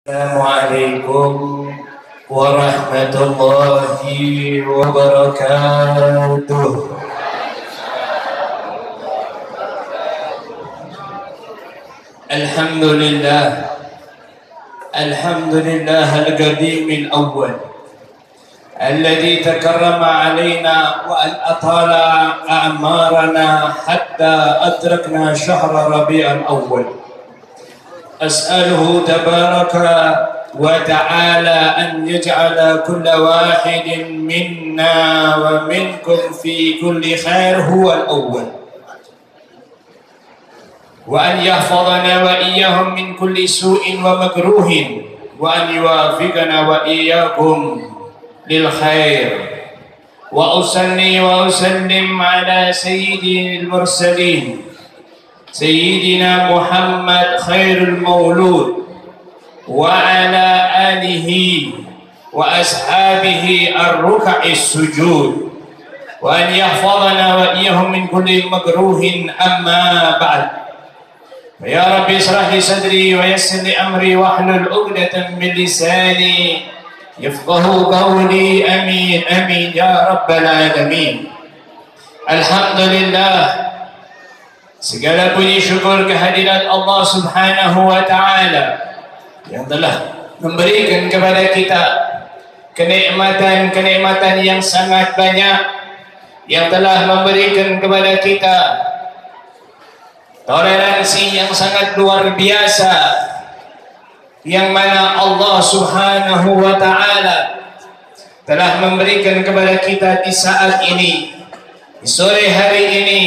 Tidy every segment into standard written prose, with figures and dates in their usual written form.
Assalamualaikum warahmatullahi wabarakatuh. Alhamdulillah al-qadim al-awwal alladhi takarrama alaina wa atala a'marana hatta adrakna shahra rabi'al awwal. أسأله تبارك وتعالى أن يجعل كل واحد منا ومنكم في كل خير هو الأول، وأن يحفظنا وإياهم من كل سوء ومكروه، وأن يوافقنا وإياكم للخير. وأصلي وأسلم على سيد المرسلين سيدنا محمد خير المولود وعلى آله وأصحابه الركع السجود، وأن يحفظنا وإياهم من كل مكروه. أما بعد، فيا رب اشرح لي صدري ويسر لي أمري واحلل عقدة من لساني يفقه قولي. آمين آمين يا رب العالمين. Alhamdulillah, segala puji syukur kehadirat Allah Subhanahu wa Ta'ala yang telah memberikan kepada kita kenikmatan-kenikmatan yang sangat banyak, yang telah memberikan kepada kita toleransi yang sangat luar biasa, yang mana Allah Subhanahu wa Ta'ala telah memberikan kepada kita di saat ini, di sore hari ini,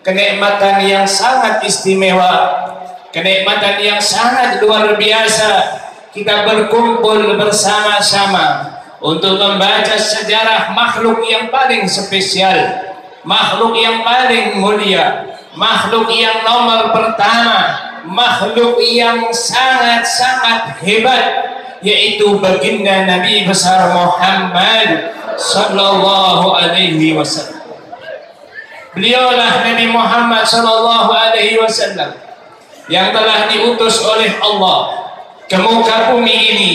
kenikmatan yang sangat istimewa, kenikmatan yang sangat luar biasa. Kita berkumpul bersama-sama untuk membaca sejarah makhluk yang paling spesial, makhluk yang paling mulia, makhluk yang nomor pertama, makhluk yang sangat-sangat hebat, yaitu baginda Nabi besar Muhammad sallallahu alaihi wasallam. Beliaulah Nabi Muhammad sallallahu alaihi wasallam yang telah diutus oleh Allah ke muka bumi ini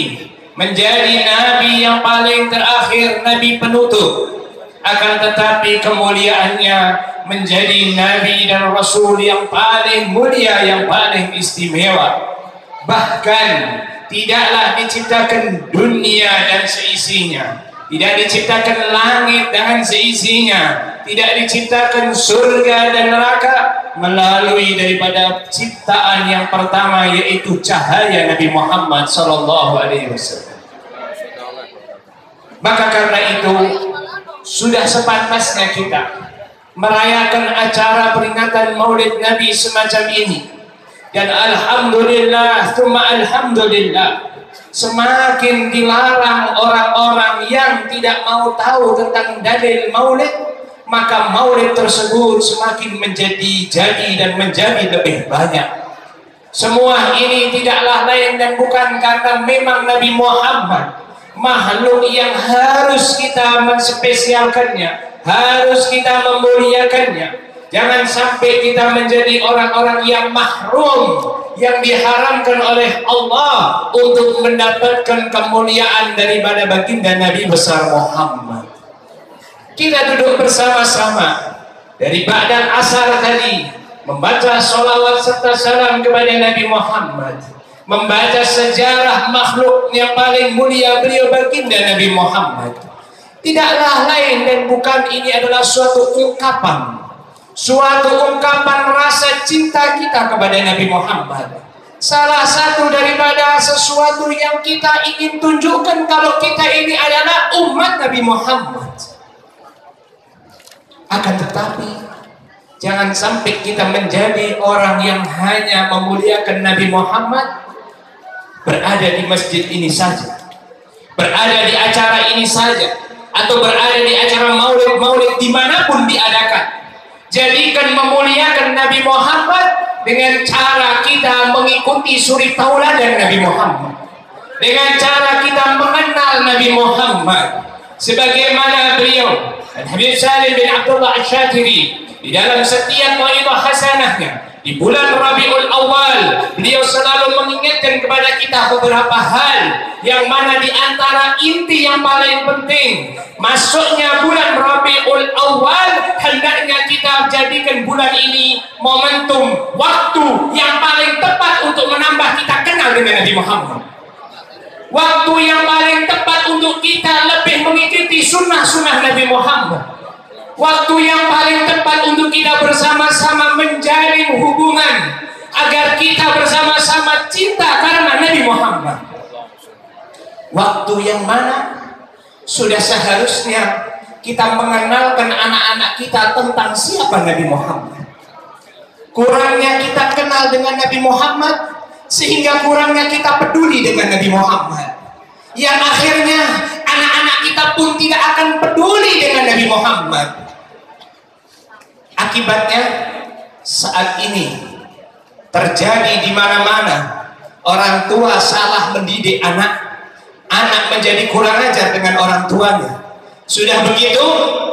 menjadi nabi yang paling terakhir, nabi penutup. Akan tetapi kemuliaannya menjadi nabi dan rasul yang paling mulia, yang paling istimewa. Bahkan tidaklah diciptakan dunia dan seisinya, tidak diciptakan langit dengan seisinya, tidak diciptakan surga dan neraka melalui daripada ciptaan yang pertama, yaitu cahaya Nabi Muhammad sallallahu alaihi wasallam. Maka karena itu sudah sepantasnya kita merayakan acara peringatan Maulid Nabi semacam ini. Dan alhamdulillah, tsumma alhamdulillah, semakin dilarang orang-orang yang tidak mau tahu tentang dalil maulid, maka maulid tersebut semakin jadi dan menjadi lebih banyak. Semua ini tidaklah lain dan bukan karena memang Nabi Muhammad makhluk yang harus kita menspesialkannya, harus kita memuliakannya. Jangan sampai kita menjadi orang-orang yang mahrum, yang diharamkan oleh Allah untuk mendapatkan kemuliaan daripada baginda Nabi besar Muhammad. Kita duduk bersama-sama dari ba'dal asar tadi, membaca sholawat serta salam kepada Nabi Muhammad, membaca sejarah makhluk yang paling mulia, beliau baginda Nabi Muhammad. Tidaklah lain dan bukan ini adalah suatu ungkapan rasa cinta kita kepada Nabi Muhammad. Salah satu daripada sesuatu yang kita ingin tunjukkan kalau kita ini adalah umat Nabi Muhammad. Akan tetapi jangan sampai kita menjadi orang yang hanya memuliakan Nabi Muhammad berada di masjid ini saja, berada di acara ini saja, atau berada di acara maulid dimanapun diadakan. Jadikan memuliakan Nabi Muhammad dengan cara kita mengikuti suri tauladan Nabi Muhammad, dengan cara kita mengenal Nabi Muhammad sebagaimana beliau Habib Salim bin Abdullah Asy-Syatiri di dalam setiap mau'izah hasanahnya Di bulan Rabiul Awal, beliau selalu mengingatkan kepada kita beberapa hal, yang mana di antara inti yang paling penting, masuknya bulan Rabiul Awal, hendaknya kita jadikan bulan ini momentum, waktu yang paling tepat untuk menambah kita kenal dengan Nabi Muhammad. Waktu yang paling tepat untuk kita lebih mengikuti sunnah-sunnah Nabi Muhammad. Waktu yang paling tepat untuk kita bersama-sama menjalin hubungan agar kita bersama-sama cinta karena Nabi Muhammad. Waktu yang mana sudah seharusnya kita mengenalkan anak-anak kita tentang siapa Nabi Muhammad. Kurangnya kita kenal dengan Nabi Muhammad, sehingga kurangnya kita peduli dengan Nabi Muhammad, yang akhirnya anak-anak kita pun tidak akan peduli dengan Nabi Muhammad. Akibatnya saat ini terjadi di mana-mana, orang tua salah mendidik anak, anak menjadi kurang ajar dengan orang tuanya. Sudah begitu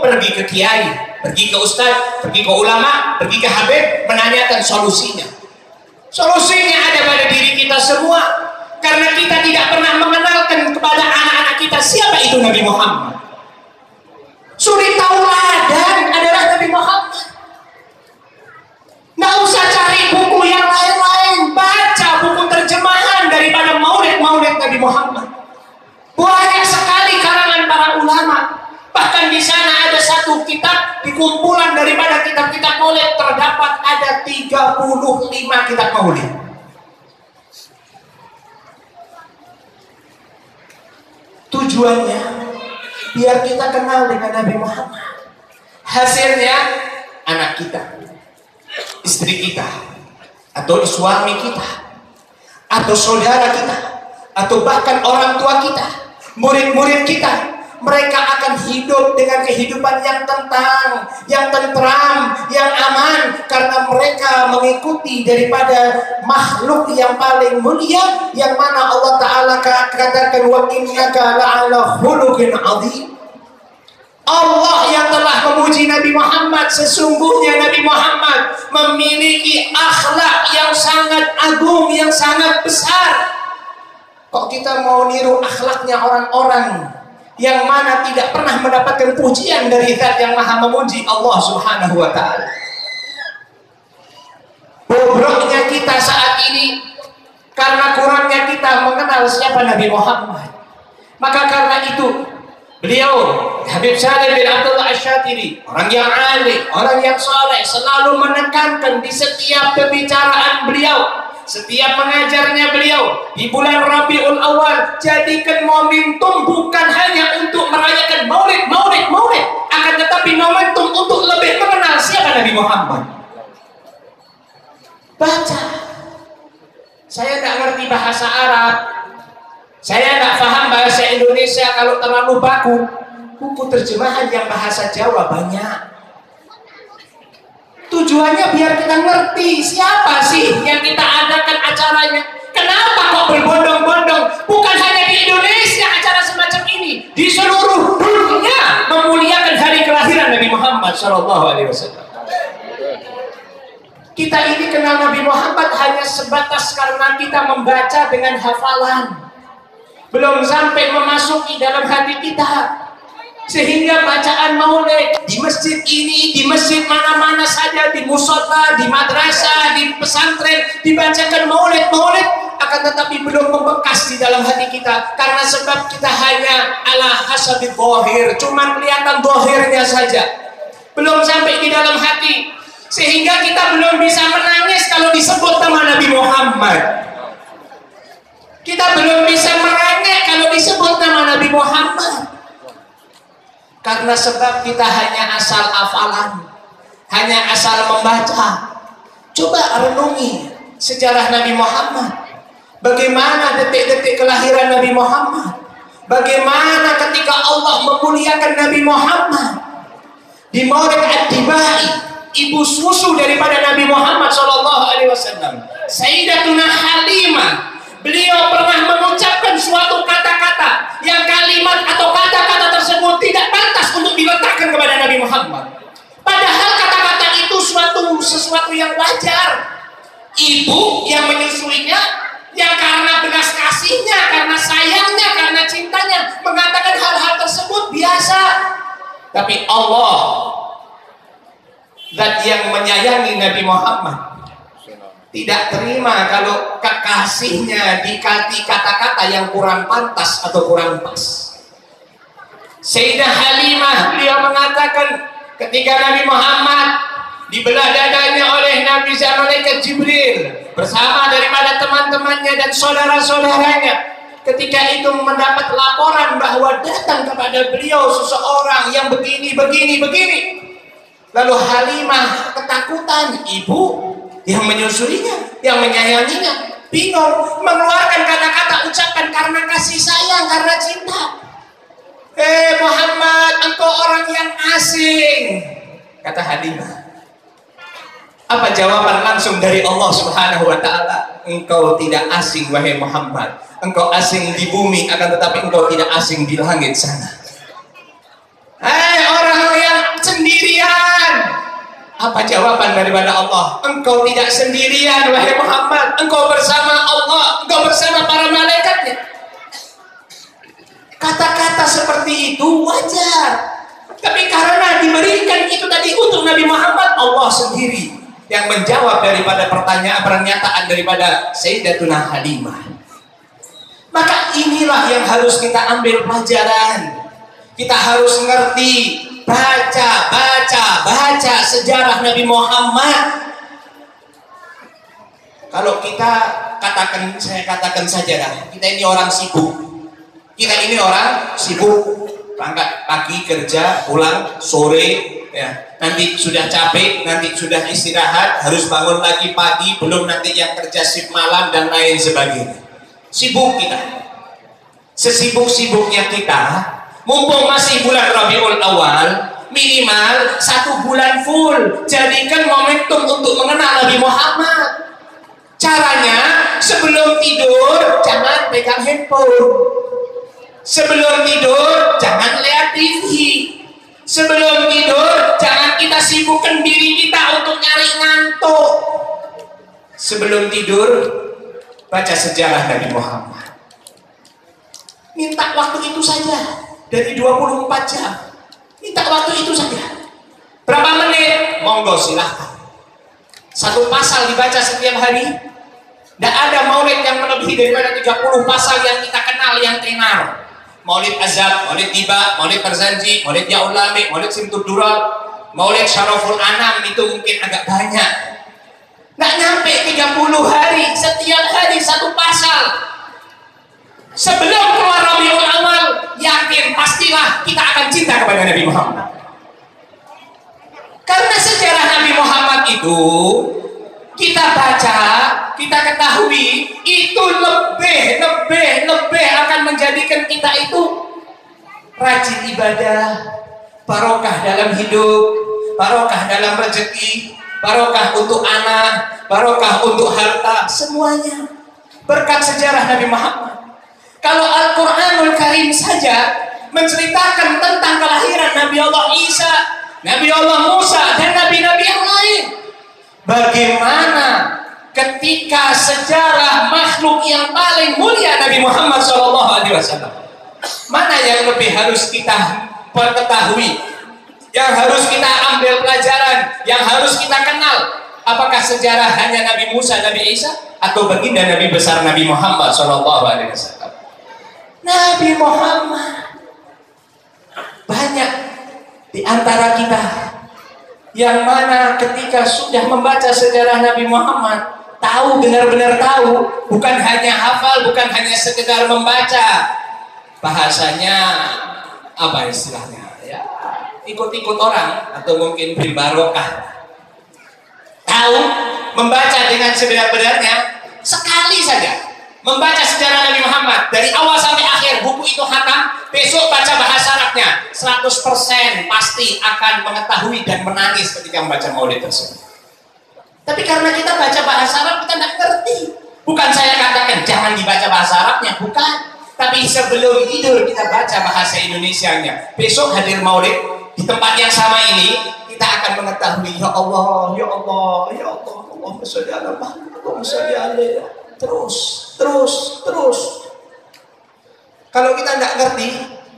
pergi ke kiai, pergi ke ustadz, pergi ke ulama, pergi ke habib, menanyakan solusinya. Solusinya ada pada diri kita semua, karena kita tidak pernah mengenalkan kepada anak-anak kita siapa itu Nabi Muhammad. Suri tauladan adalah Nabi Muhammad. Nggak usah cari buku yang lain-lain, baca buku terjemahan daripada maulid-maulid Nabi Muhammad. Banyak sekali karangan para ulama. Bahkan di sana ada satu kitab, di kumpulan daripada kitab-kitab maulid terdapat ada 35 kitab maulid. Tujuannya biar kita kenal dengan Nabi Muhammad. Hasilnya anak kita, istri kita, atau suami kita, atau saudara kita, atau bahkan orang tua kita, murid-murid kita, mereka akan hidup dengan kehidupan yang tentram, yang aman, karena mereka mengikuti daripada makhluk yang paling mulia, yang mana Allah Ta'ala katakan wa innaka la'ala khuluqin 'adzim. Allah yang telah memuji Nabi Muhammad, sesungguhnya Nabi Muhammad memiliki akhlak yang sangat agung, yang sangat besar. Kok kita mau niru akhlaknya orang-orang yang mana tidak pernah mendapatkan pujian dari Zat yang Maha Memuji, Allah Subhanahu wa Ta'ala. Bobroknya kita saat ini karena kurangnya kita mengenal siapa Nabi Muhammad. Maka karena itu beliau Habib Saleh bin Abdullah Asy-Syatiri, orang yang alim, orang yang saleh, selalu menekankan di setiap pembicaraan beliau, setiap mengajarnya beliau di bulan Rabiul Awal, jadikan momentum bukan hanya untuk merayakan maulid, akan tetapi momentum untuk lebih mengenal siapa Nabi Muhammad. Baca. Saya tidak ngerti bahasa Arab, saya tidak paham bahasa Indonesia kalau terlalu baku. Buku terjemahan yang bahasa Jawa banyak. Tujuannya biar kita ngerti siapa sih yang kita adakan acaranya. Kenapa kok berbondong-bondong? Bukan hanya di Indonesia acara semacam ini, di seluruh dunia memuliakan hari kelahiran Nabi Muhammad SAW. Kita ini kenal Nabi Muhammad hanya sebatas karena kita membaca dengan hafalan, belum sampai memasuki dalam hati kita. Sehingga bacaan maulid di masjid ini, di masjid mana-mana saja, di mushola, di madrasah, di pesantren, dibacakan maulid, akan tetapi belum membekas di dalam hati kita, karena sebab kita hanya ala hasabi dhahir, cuman kelihatan dhahirnya saja, belum sampai di dalam hati, sehingga kita belum bisa menangis kalau disebut nama Nabi Muhammad. Kita belum bisa merengek kalau disebut nama Nabi Muhammad. Karena sebab kita hanya asal hafalan, hanya asal membaca. Coba renungi sejarah Nabi Muhammad. Bagaimana detik-detik kelahiran Nabi Muhammad? Bagaimana ketika Allah memuliakan Nabi Muhammad? Di Maulid Ad-Dibai, ibu susu daripada Nabi Muhammad SAW, Sayyidatuna Halimah, beliau pernah mengucapkan suatu kata-kata yang kalimat atau kata-kata tersebut tidak pantas untuk diletakkan kepada Nabi Muhammad. Padahal kata-kata itu sesuatu yang wajar. ibu yang menyusuinya, yang karena belas kasihnya, karena sayangnya, karena cintanya mengatakan hal-hal tersebut biasa. Tapi Allah, zat yang menyayangi Nabi Muhammad, tidak terima kalau kekasihnya dikati kata-kata yang kurang pantas atau kurang pas. Sayyidah Halimah, beliau mengatakan ketika Nabi Muhammad dibelah dadanya oleh Nabi malaikat Jibril bersama daripada teman-temannya dan saudara-saudaranya, ketika itu mendapat laporan bahwa datang kepada beliau seseorang yang begini. Lalu Halimah ketakutan, ibu yang menyusuinya, yang menyayanginya, bingung mengeluarkan kata-kata ucapan karena kasih sayang, karena cinta. Muhammad, engkau orang yang asing, kata Halimah. Apa jawaban langsung dari Allah Subhanahu wa Ta'ala? Engkau tidak asing wahai Muhammad, engkau asing di bumi, akan tetapi engkau tidak asing di langit sana. Orang yang sendirian, apa jawaban daripada Allah? Engkau tidak sendirian wahai Muhammad, engkau bersama Allah, engkau bersama para malaikatnya. Kata-kata seperti itu wajar, tapi karena diberikan itu tadi untuk Nabi Muhammad, Allah sendiri yang menjawab daripada pernyataan daripada Sayyidatuna Halimah. Maka inilah yang harus kita ambil pelajaran. Kita harus ngerti, baca sejarah Nabi Muhammad. Kalau kita saya katakan saja lah, kita ini orang sibuk. Berangkat pagi kerja, pulang sore, ya. Nanti sudah capek, nanti sudah istirahat, harus bangun lagi pagi, belum nanti yang kerja shift malam dan lain sebagainya. Sibuk kita. Sesibuk-sibuknya kita, mumpung masih bulan Rabiul Awal, minimal 1 bulan full jadikan momentum untuk mengenal Nabi Muhammad. Caranya, sebelum tidur jangan pegang handphone. Sebelum tidur jangan lihat TV. Sebelum tidur jangan kita sibukkan diri kita untuk nyari ngantuk. Sebelum tidur baca sejarah Nabi Muhammad. Minta waktu itu saja, dari 24 jam. Minta waktu itu saja. Berapa menit? Monggo silahkan. 1 pasal dibaca setiap hari. Tidak ada maulid yang melebihi daripada 30 pasal yang kita kenal, yang tenar. Maulid Azab, Maulid Tiba, Maulid Tarzanji, Maulid Yaulami, Maulid Simtud Dural, Maulid Syaraful Anam, itu mungkin agak banyak. Nggak nyampe 30 hari, setiap hari 1 pasal. Sebelum keluar Rabiul Awal, yakin pastilah kita akan cinta kepada Nabi Muhammad. Karena sejarah Nabi Muhammad itu kita baca, kita ketahui, itu lebih akan menjadikan kita itu rajin ibadah, barokah dalam hidup, barokah dalam rezeki, barokah untuk anak, barokah untuk harta, semuanya berkat sejarah Nabi Muhammad. Kalau Al-Quranul Karim saja menceritakan tentang kelahiran Nabi Allah Isa, Nabi Allah Musa, dan nabi-nabi yang lain, bagaimana ketika sejarah makhluk yang paling mulia Nabi Muhammad SAW? Mana yang lebih harus kita ketahui, yang harus kita ambil pelajaran, yang harus kita kenal? Apakah sejarah hanya Nabi Musa, Nabi Isa, atau baginda Nabi besar Nabi Muhammad SAW? Nabi Muhammad. Banyak di antara kita yang mana ketika sudah membaca sejarah Nabi Muhammad, tahu, benar-benar tahu, bukan hanya hafal, bukan hanya sekedar membaca. Bahasanya apa istilahnya? Ya, ikut-ikut orang atau mungkin berbarokah. Tahu, membaca dengan sebenar-benarnya, sekali saja membaca sejarah Nabi Muhammad dari awal sampai akhir, buku itu hatam, besok baca bahasa Arabnya, 100% pasti akan mengetahui dan menangis ketika membaca maulid tersebut. Tapi karena kita baca bahasa Arab, kita tidak ngerti. Bukan saya katakan jangan dibaca bahasa Arabnya, bukan. Tapi sebelum tidur kita baca bahasa Indonesianya. Besok hadir maulid di tempat yang sama ini, kita akan mengetahui, ya Allah, ya Allah, ya Allah, Allahumma sholli ala Muhammad. Allahumma sholli alaihi. Terus. Kalau kita nggak ngerti,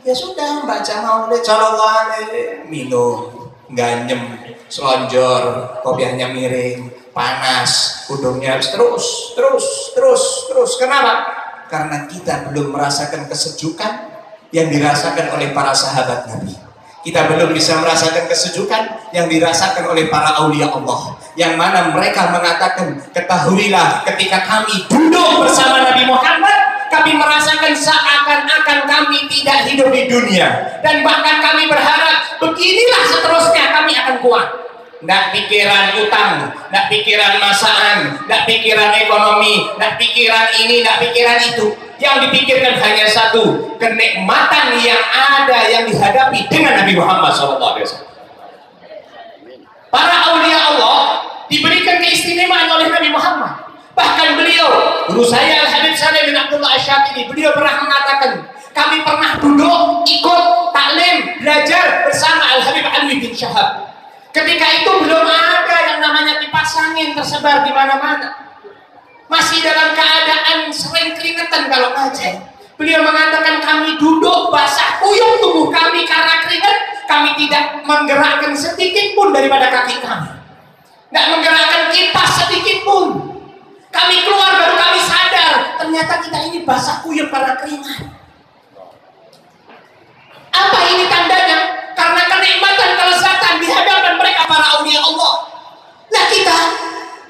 ya sudah baca maulid sallallahu alaihi, minum, ganyem, selonjor, kopiahnya miring, panas, udungnya terus. Kenapa? Karena kita belum merasakan kesejukan yang dirasakan oleh para sahabat Nabi. Kita belum bisa merasakan kesejukan yang dirasakan oleh para aulia Allah, yang mana mereka mengatakan, ketahuilah ketika kami duduk bersama Nabi Muhammad, kami merasakan seakan-akan kami tidak hidup di dunia, dan bahkan kami berharap beginilah seterusnya kami akan kuat. Nggak pikiran utang, nggak pikiran masaan, nggak pikiran ekonomi, nggak pikiran ini, nggak pikiran itu. Yang dipikirkan hanya satu, kenikmatan yang ada yang dihadapi dengan Nabi Muhammad SAW. Para aulia Allah diberikan keistimewaan oleh Nabi Muhammad. Bahkan beliau, guru saya Al-Habib Saleh bin Abdullah Asy-Syadili, beliau pernah mengatakan, kami pernah duduk ikut taklim belajar bersama Al-Habib Alwi bin Syahab. Ketika itu belum ada yang namanya kipas angin tersebar di mana-mana. Masih dalam keadaan sering keringetan kalau ngaji. Beliau mengatakan, kami duduk basah kuyup tubuh kami karena keringat, kami tidak menggerakkan sedikit pun daripada kaki kami, nggak menggerakkan kipas sedikit pun. Kami keluar baru kami sadar, ternyata kita ini basah kuyup karena keringat. Apa ini tandanya? Karena kenikmatan, kelezatan di hadapan mereka para aulia Allah. Nah, kita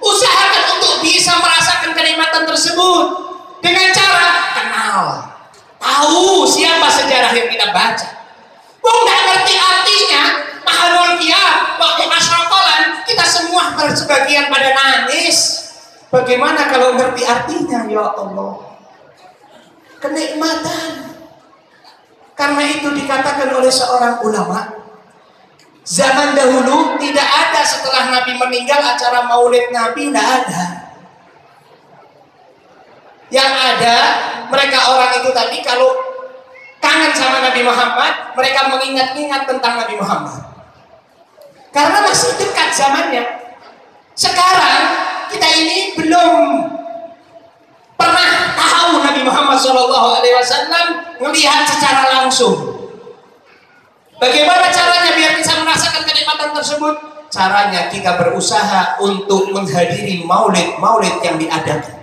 usahakan untuk bisa merasakan kenikmatan tersebut dengan cara kenal, tahu siapa sejarah yang kita baca. Nggak ngerti artinya, mahalul qiyam, waktu asyrakolan, kita semua sebagian pada nangis. Bagaimana kalau ngerti artinya, ya Allah? Kenikmatan. Karena itu dikatakan oleh seorang ulama, zaman dahulu tidak ada setelah Nabi meninggal acara maulid Nabi, tidak ada. Yang ada, mereka orang itu tadi kalau kangen sama Nabi Muhammad, mereka mengingat-ingat tentang Nabi Muhammad. Karena masih dekat zamannya. Sekarang kita ini belum pernah tahu Nabi Muhammad SAW melihat secara langsung. Bagaimana caranya biar bisa merasakan kenikmatan tersebut? Caranya kita berusaha untuk menghadiri maulid-maulid yang diadakan.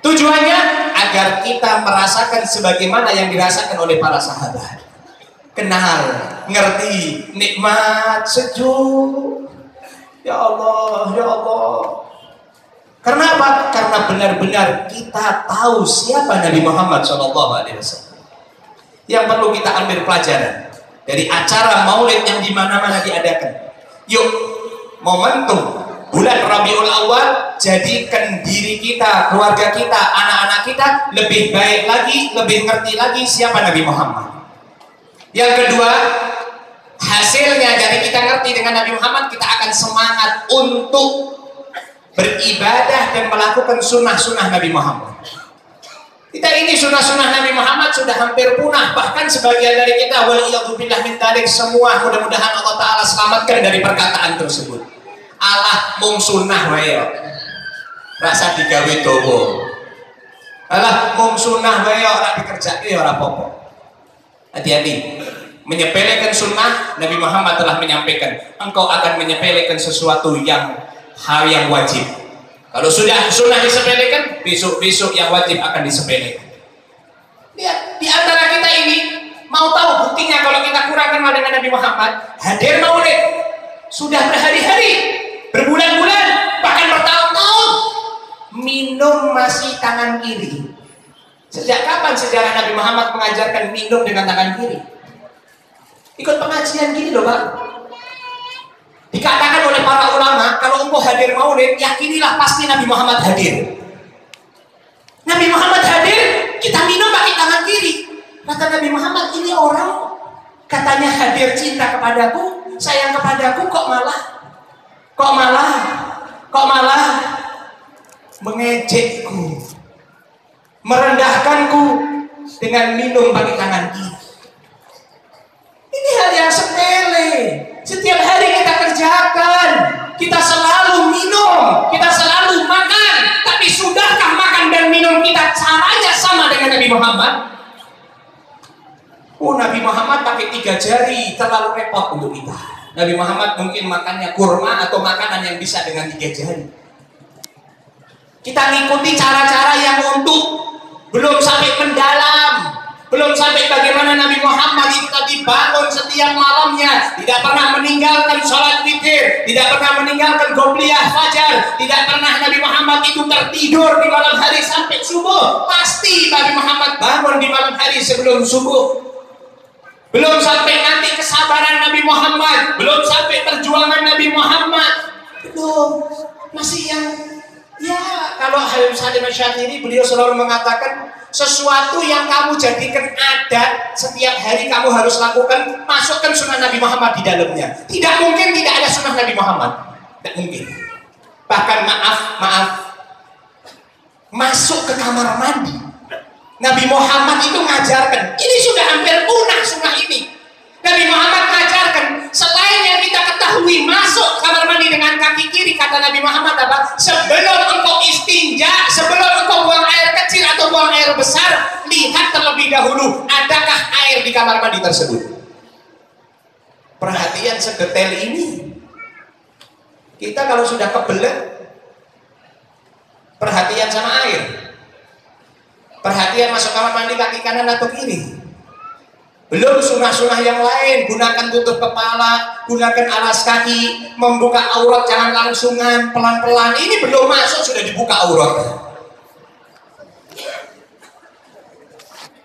Tujuannya agar kita merasakan sebagaimana yang dirasakan oleh para sahabat. Kenal, ngerti, nikmat, sejuk. Ya Allah, ya Allah. Karena apa? Karena benar-benar kita tahu siapa Nabi Muhammad SAW. Yang perlu kita ambil pelajaran dari acara maulid yang dimana-mana diadakan. Yuk, momentum bulan Rabiul Awal, jadikan diri kita, keluarga kita, anak-anak kita lebih baik lagi, lebih ngerti lagi siapa Nabi Muhammad. Yang kedua, hasilnya dari kita ngerti dengan Nabi Muhammad, kita akan semangat untuk beribadah dan melakukan sunnah-sunnah Nabi Muhammad. Kita ini sunnah-sunnah Nabi Muhammad sudah hampir punah, bahkan sebagian dari kita, waliyadzubillah min dzalik, semua mudah-mudahan Allah Ta'ala selamatkan dari perkataan tersebut. Allah mung sunnah wae, rasa digawe dawa. Allah mung sunnah wae ora dikerjake ora apa-apa. Hati-hati. Menyepelekan sunnah, Nabi Muhammad telah menyampaikan, engkau akan menyepelekan sesuatu yang hal yang wajib. Kalau sudah sunnah disepelekan, besok-besok yang wajib akan disepelekan. Lihat, di antara kita ini mau tahu buktinya kalau kita kurang kenal dengan Nabi Muhammad, hadir maulid sudah berhari-hari, berbulan-bulan, bahkan bertahun-tahun, minum masih tangan kiri. Sejak kapan sejarah Nabi Muhammad mengajarkan minum dengan tangan kiri? Ikut pengajian gini loh, Pak. Dikatakan oleh para ulama, kalau engkau hadir maulid, yakinilah pasti Nabi Muhammad hadir. Nabi Muhammad hadir, kita minum pakai tangan kiri. Kata Nabi Muhammad, ini orang katanya hadir cinta kepadaku, sayang kepadaku, kok malah mengejekku, merendahkanku dengan minum pakai tangan kiri. Ini hal yang sepele. Setiap hari kita kerjakan, kita selalu minum, kita selalu makan, Muhammad? Oh, Nabi Muhammad pakai 3 jari, terlalu repot untuk kita. Nabi Muhammad mungkin makannya kurma atau makanan yang bisa dengan 3 jari. Kita ngikuti cara-cara yang untuk belum sampai mendalam, belum sampai bagaimana Nabi Muhammad itu tadi bangun setiap malamnya, tidak pernah meninggalkan sholat witir, tidak pernah meninggalkan qobliyah fajar, tidak pernah Nabi Muhammad itu tertidur di malam hari sampai subuh. Pasti Nabi Muhammad bangun di malam hari sebelum subuh. Belum sampai nanti kesabaran Nabi Muhammad, belum sampai perjuangan Nabi Muhammad, belum, masih yang ya, kalau Habib Salim Asy-Syadzili beliau selalu mengatakan sesuatu yang kamu jadikan adat setiap hari kamu harus lakukan, masukkan sunnah Nabi Muhammad di dalamnya. Tidak mungkin tidak ada sunnah Nabi Muhammad, tidak mungkin. Bahkan maaf, masuk ke kamar mandi, Nabi Muhammad itu ngajarkan. Ini sudah hampir punah sunnah ini. Nabi Muhammad mengajarkan, selain yang kita ketahui, masuk kamar mandi dengan kaki kiri, kata Nabi Muhammad apa? Sebelum engkau istinja, sebelum engkau buang air kecil atau buang air besar, lihat terlebih dahulu adakah air di kamar mandi tersebut. Perhatian sedetail ini. Kita kalau sudah kebelet, perhatian sama air, perhatian masuk kamar mandi kaki kanan atau kiri. Belum sunnah-sunnah yang lain, gunakan tutup kepala, gunakan alas kaki, membuka aurat jangan langsungan, pelan-pelan. Ini belum masuk sudah dibuka aurat.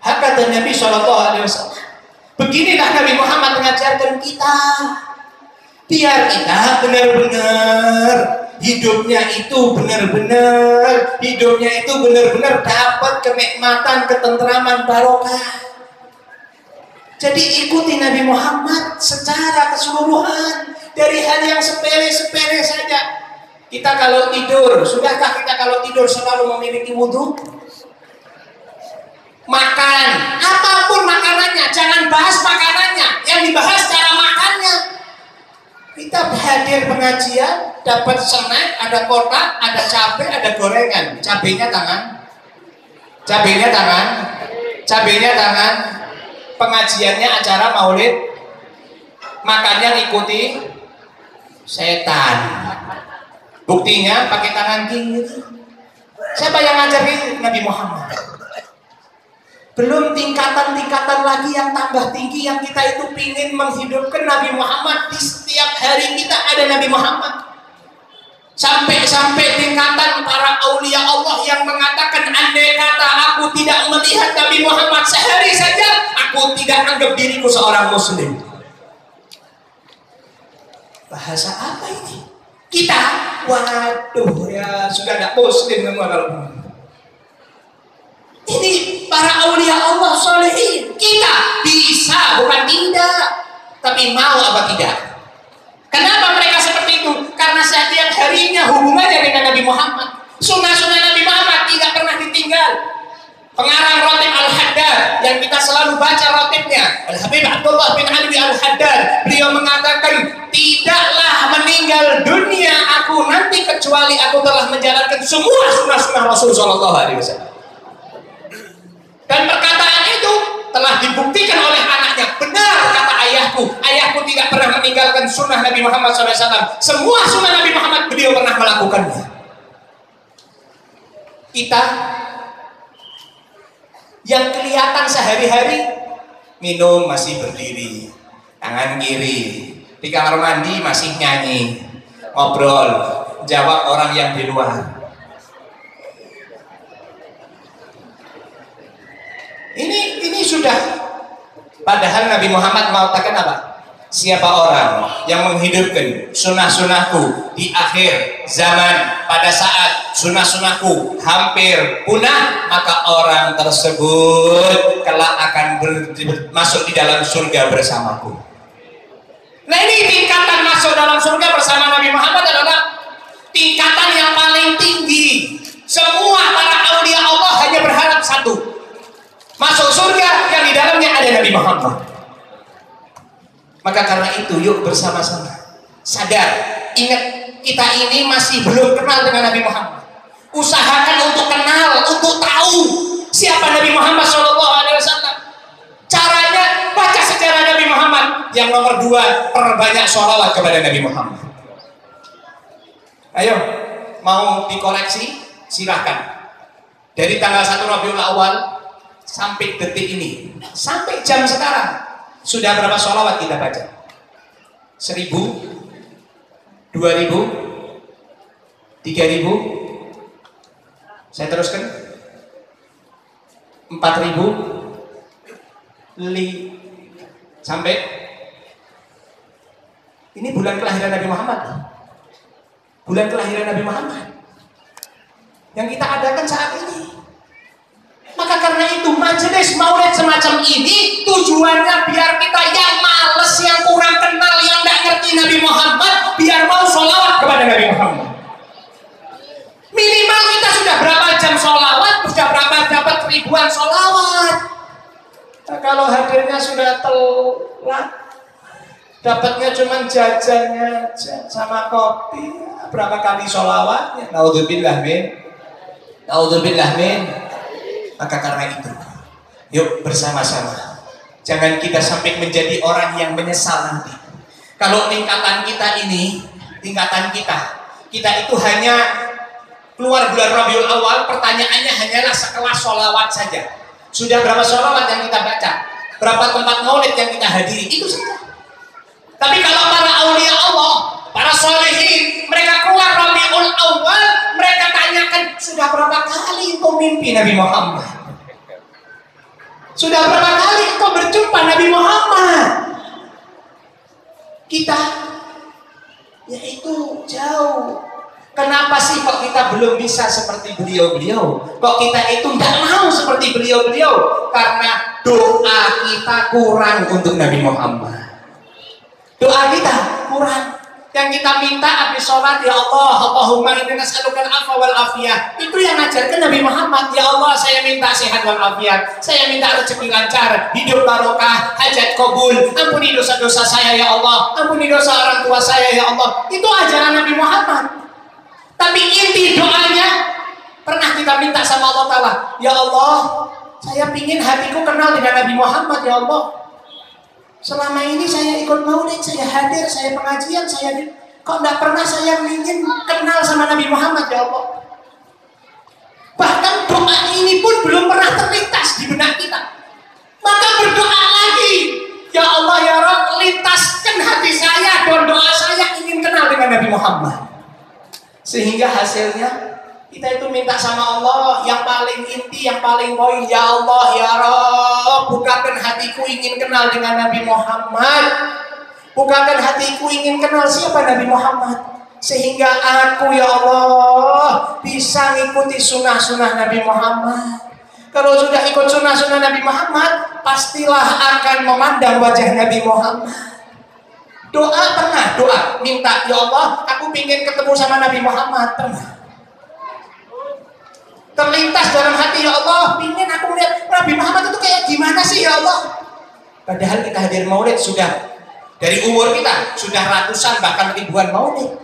Kata Nabi SAW, beginilah Nabi Muhammad mengajarkan kita, biar kita benar-benar hidupnya itu benar-benar dapat kenikmatan, ketentraman, barokah. Jadi ikuti Nabi Muhammad secara keseluruhan, dari hal yang sepele-sepele saja. Kita kalau tidur, sudahkah kita kalau tidur selalu memiliki wudhu? Makan, apapun makanannya, jangan bahas makanannya, yang dibahas cara makannya. Kita hadir pengajian, dapat snack, ada kotak, ada cabai, ada gorengan. Cabainya tangan, cabainya tangan, cabainya tangan. Pengajiannya acara maulid, makannya ngikuti setan. Buktinya pakai tangan kiri. Siapa yang ngajarin? Nabi Muhammad. Belum tingkatan-tingkatan lagi yang tambah tinggi, yang kita itu pingin menghidupkan Nabi Muhammad. Di setiap hari kita ada Nabi Muhammad. Sampai-sampai tingkatan para aulia Allah yang mengatakan, andai kata aku tidak melihat Nabi Muhammad sehari saja, aku tidak anggap diriku seorang muslim. Bahasa apa ini? Kita, waduh ya sudah tidak muslim semua kalau ini para aulia Allah solehin. Kita bisa, bukan tidak, tapi mau apa tidak. Kenapa mereka seperti itu? Karena setiap harinya hubungannya dengan Nabi Muhammad. Sunnah-sunnah Nabi Muhammad tidak pernah ditinggal. Pengarang Ratib Al-Haddad yang kita selalu baca ratibnya, Al-Habib Abdullah bin Alwi Al-Haddad, beliau mengatakan, tidaklah meninggal dunia aku nanti kecuali aku telah menjalankan semua sunnah-sunnah Rasul SAW. Dan perkataan itu telah dibuktikan oleh anaknya. Benar kata ayahku tidak pernah meninggalkan sunnah Nabi Muhammad SAW. Semua sunnah Nabi Muhammad beliau pernah melakukannya. Kita yang kelihatan sehari-hari, minum masih berdiri, tangan kiri, di kamar mandi masih nyanyi, ngobrol, jawab orang yang di luar. Ini sudah, padahal Nabi Muhammad mengatakan apa? Siapa orang yang menghidupkan sunnah-sunnahku di akhir zaman, pada saat sunnah-sunnahku hampir punah, maka orang tersebut kelak akan masuk di dalam surga bersamaku. Nah, ini tingkatan masuk dalam surga bersama Nabi Muhammad adalah tingkatan yang paling tinggi. Semua para aulia Allah hanya berharap satu, masuk surga yang di dalamnya ada Nabi Muhammad. Maka karena itu yuk bersama-sama sadar, ingat kita ini masih belum kenal dengan Nabi Muhammad. Usahakan untuk kenal, untuk tahu. siapa Nabi Muhammad SAW. Caranya baca sejarah Nabi Muhammad. Yang nomor 2, perbanyak sholawat kepada Nabi Muhammad. Ayo, mau dikoreksi? Silahkan. Dari tanggal 1 Rabiul Awal sampai detik ini, sampai jam sekarang, sudah berapa sholawat kita baca? 1000, 2000, 3000, saya teruskan, 4000, sampai ini bulan kelahiran Nabi Muhammad. Bulan kelahiran Nabi Muhammad yang kita adakan saat ini. Maka karena itu majelis maulid semacam ini tujuannya biar kita yang males, yang kurang kenal, yang tidak ngerti Nabi Muhammad, biar mau sholawat kepada Nabi Muhammad. Minimal kita sudah berapa jam sholawat, sudah berapa dapat ribuan sholawat. Nah, kalau hadirnya sudah telat, dapatnya cuma jajannya sama kopi, berapa kali sholawatnya? Naudzubillah min. Naudzubillah min. Maka karena itu, yuk bersama-sama, jangan kita sampai menjadi orang yang menyesal nanti. Kalau tingkatan kita ini, tingkatan kita itu hanya keluar bulan Rabiul Awal, pertanyaannya hanyalah sekelas sholawat saja. Sudah berapa sholawat yang kita baca? Berapa tempat maulid yang kita hadiri? Itu saja. Tapi kalau para aulia Allah, para solehin, mereka keluar Rabiul Awal, mereka tanyakan, sudah berapa kali engkau mimpi Nabi Muhammad? Sudah berapa kali engkau berjumpa Nabi Muhammad? Kita, yaitu jauh. Kenapa sih kok kita belum bisa seperti beliau-beliau? Kok kita itu nggak mau seperti beliau-beliau? Karena doa kita kurang untuk Nabi Muhammad. Doa kita kurang. Yang kita minta habis sholat, ya Allah, Allahumma inna nas'aluka al-'afwa wal afiyah. Itu yang ngajarkan Nabi Muhammad. Ya Allah, saya minta sehat wal afiat. Saya minta rezeki lancar, hidup barokah, hajat kabul. Ampuni dosa-dosa saya ya Allah. Ampuni dosa orang tua saya ya Allah. Itu ajaran Nabi Muhammad. Tapi inti doanya pernah kita minta sama Allah Ta'ala, ya Allah, saya pingin hatiku kenal dengan Nabi Muhammad ya Allah. Selama ini saya ikut maulid, saya hadir, saya pengajian, kok tidak pernah saya ingin kenal sama Nabi Muhammad ya Allah. Bahkan doa ini pun belum pernah terlintas di benak kita. Maka berdoa lagi, ya Allah ya Rabb, lintaskan hati saya dan doa saya ingin kenal dengan Nabi Muhammad. Sehingga hasilnya kita itu minta sama Allah yang paling inti, yang paling poin, ya Allah ya Rabb, bukakan hatiku ingin kenal dengan Nabi Muhammad. Bukakan hatiku ingin kenal siapa Nabi Muhammad, sehingga aku ya Allah bisa mengikuti sunnah-sunnah Nabi Muhammad. Kalau sudah ikut sunnah-sunnah Nabi Muhammad, pastilah akan memandang wajah Nabi Muhammad. Doa pernah, doa minta, ya Allah aku ingin ketemu sama Nabi Muhammad, pernah. Terlintas dalam hati, ya Allah ingin aku melihat Nabi Muhammad itu kayak gimana sih ya Allah. Padahal kita hadir maulid sudah, dari umur kita sudah ratusan bahkan ribuan maulid,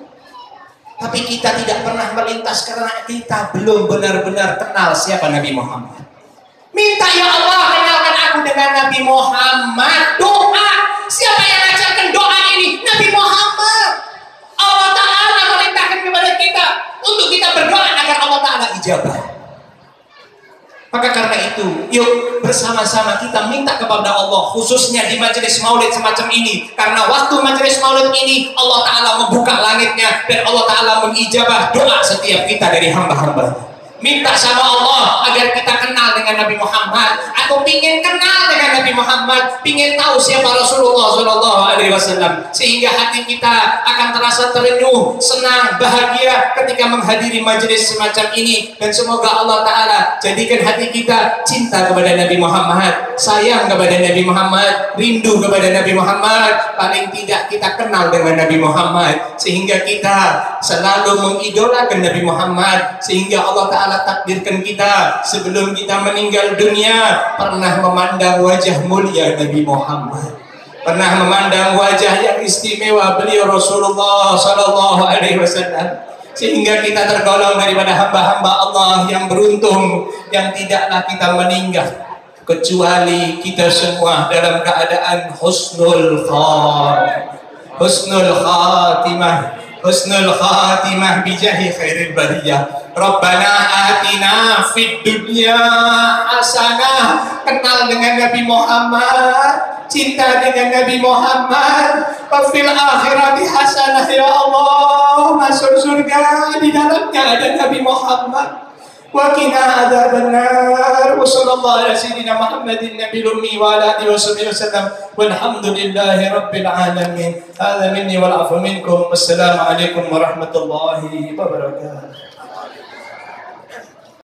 tapi kita tidak pernah melintas karena kita belum benar-benar kenal siapa Nabi Muhammad. Minta ya Allah kenalkan aku dengan Nabi Muhammad. Doa, siapa yang ajarkan doa ini? Nabi Muhammad. Allah Ta'ala merintahkan kepada kita untuk kita berdoa agar Allah Ta'ala ijabah. Maka karena itu, yuk bersama-sama kita minta kepada Allah, khususnya di majelis maulid semacam ini. Karena waktu majelis maulid ini Allah Ta'ala membuka langitnya dan Allah Ta'ala mengijabah doa setiap kita dari hamba-hamba. Minta sama Allah agar kita kenal dengan Nabi Muhammad. Aku pingin kenal dengan Nabi Muhammad, pingin tahu siapa Rasulullah SAW, sehingga hati kita akan terasa terenyuh, senang, bahagia ketika menghadiri majelis semacam ini. Dan semoga Allah Ta'ala jadikan hati kita cinta kepada Nabi Muhammad, sayang kepada Nabi Muhammad, rindu kepada Nabi Muhammad. Paling tidak kita kenal dengan Nabi Muhammad, sehingga kita selalu mengidolakan Nabi Muhammad, sehingga Allah Ta'ala takdirkan kita sebelum kita meninggal dunia pernah memandang wajah mulia Nabi Muhammad, pernah memandang wajah yang istimewa beliau Rasulullah SAW, sehingga kita tergolong daripada hamba-hamba Allah yang beruntung, yang tidaklah kita meninggal kecuali kita semua dalam keadaan husnul khatimah bijahi khairil bariyah. Rabbana atina fid dunya hasanah, kenal dengan Nabi Muhammad, cinta dengan Nabi Muhammad. Wa fil akhirati hasanah, ya Allah, masuk surga di dalamnya ada Nabi Muhammad. Wa qina adzabannar. Wa sallallahu ala sayyidina Muhammadin nabiyil ummi wa ala alihi wasallam. Walhamdulillahi rabbil alamin. Hadza minni wal afu minkum. Wassalamu alaikum warahmatullahi wabarakatuh.